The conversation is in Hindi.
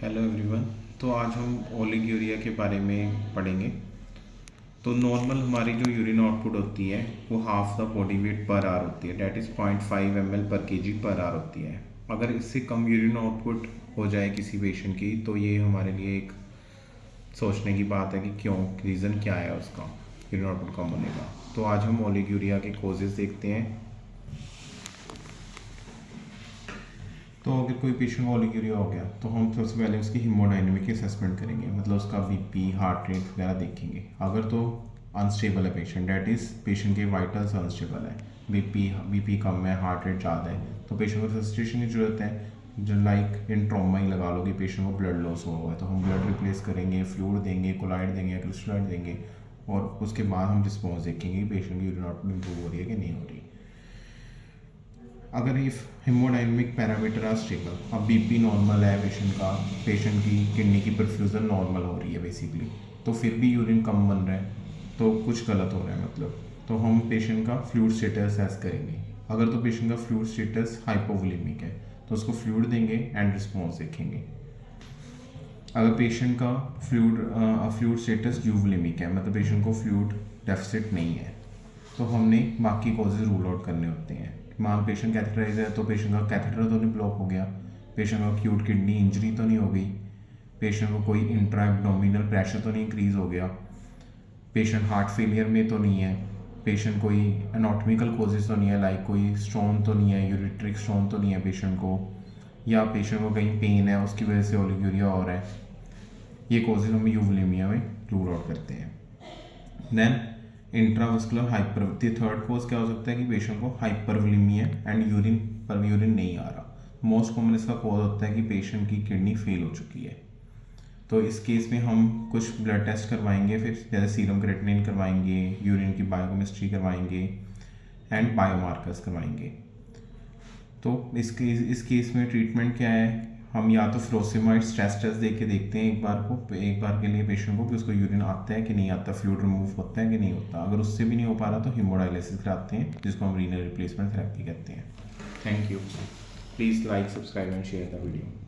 Hello everyone. तो आज हम ओलिगोरिया के बारे में पढ़ेंगे। तो नॉर्मल हमारी जो यूरिन आउटपुट होती है वो half the body weight per hour होती है, डैट इज़ 0.5 ml पर केजी पर आवर होती है। अगर इससे कम यूरिन आउटपुट हो जाए किसी पेशेंट की तो ये हमारे लिए एक सोचने की बात है कि क्यों, रीज़न क्या है उसका यूरिन आउटपुट कम होने का। तो आज हम ओलिगोरिया के कॉजेज़ देखते हैं। तो अगर कोई पेशेंट को ओलिगोरिया हो गया तो हम सबसे पहले उसकी हीमोडायनेमिक असेसमेंट करेंगे, मतलब उसका बीपी, हार्ट रेट वगैरह देखेंगे। अगर तो अनस्टेबल है पेशेंट, डैट इज़ पेशेंट के वाइटल्स अनस्टेबल है, बीपी कम है, हार्ट रेट ज़्यादा है, तो पेशेंट को सस्टेशन की ज़रूरत है। जो लाइक इन ट्रॉमा ही लगा लो कि पेशेंट को ब्लड लॉस हुआ है तो हम ब्लड रिप्लेस करेंगे, फ्लूइड देंगे, कोलाइड देंगे, क्रिस्टलाइड देंगे, और उसके बाद हम रिस्पॉन्स देखेंगे कि पेशेंट की यूरिन आउटपुट इंप्रूव हो रही है कि नहीं हो रही। अगर इफ़ हेमोडायनेमिक पैरामीटर आर स्टेबल, अब बीपी नॉर्मल है पेशेंट का, पेशेंट की किडनी की परफ्यूजन नॉर्मल हो रही है बेसिकली, तो फिर भी यूरिन कम बन रहा है तो कुछ गलत हो रहा है मतलब। तो हम पेशेंट का फ्लूइड स्टेटस असेस करेंगे। अगर तो पेशेंट का फ्लूइड स्टेटस हाइपोवोलेमिक है तो उसको फ्लूइड देंगे एंड रिस्पॉन्स देखेंगे। अगर पेशेंट का फ्लूइड स्टेटस यूवोलेमिक है, मतलब पेशेंट को फ्लूइड डेफिसिट नहीं है, तो हमने बाकी कॉजेज रूल आउट करने होते हैं। मान पेशेंट कैथेटराइज है तो पेशेंट का कैथेटर तो नहीं ब्लॉक हो गया, पेशेंट को एक्यूट किडनी इंजरी तो नहीं हो गई, पेशेंट को कोई इंट्रा एब्डोमिनल प्रेशर तो नहीं इंक्रीज हो गया, पेशेंट हार्ट फेलियर में तो नहीं है, पेशेंट कोई एनाटॉमिकल कॉजेज तो नहीं है, लाइक कोई स्टोन तो नहीं है, यूरिट्रिक स्टोन तो नहीं है पेशेंट को, या पेशेंट को कहीं पेन है उसकी वजह से ओलिगोरिया हो रहा है। ये कॉजेज हम यूवोलेमिया में रूल आउट करते हैं। Then intravascular hyper, third cause क्या हो सकता है कि पेशेंट को हाइपरवोलेमिया एंड यूरिन नहीं आ रहा। मोस्ट कॉमन इसका कॉज होता है कि पेशेंट की किडनी फेल हो चुकी है। तो इस केस में हम कुछ ब्लड टेस्ट करवाएंगे, फिर जैसे सीरम क्रेटिनिन करवाएंगे, यूरिन की बायोकेमिस्ट्री करवाएंगे एंड बायोमार्कर्स करवाएंगे। तो इस केस में ट्रीटमेंट क्या है, हम या तो फ्रोसिमाइड स्ट्रेस टेस्ट दे के देखते हैं एक बार के लिए पेशेंट को कि उसको यूरिन आता है कि नहीं आता, फ्लूइड रिमूव होता है कि नहीं होता। अगर उससे भी नहीं हो पा रहा तो हीमोडायलिसिस कराते हैं, जिसको हम रीनल रिप्लेसमेंट थेरेपी कहते हैं। Thank you. Please like, subscribe and share the video.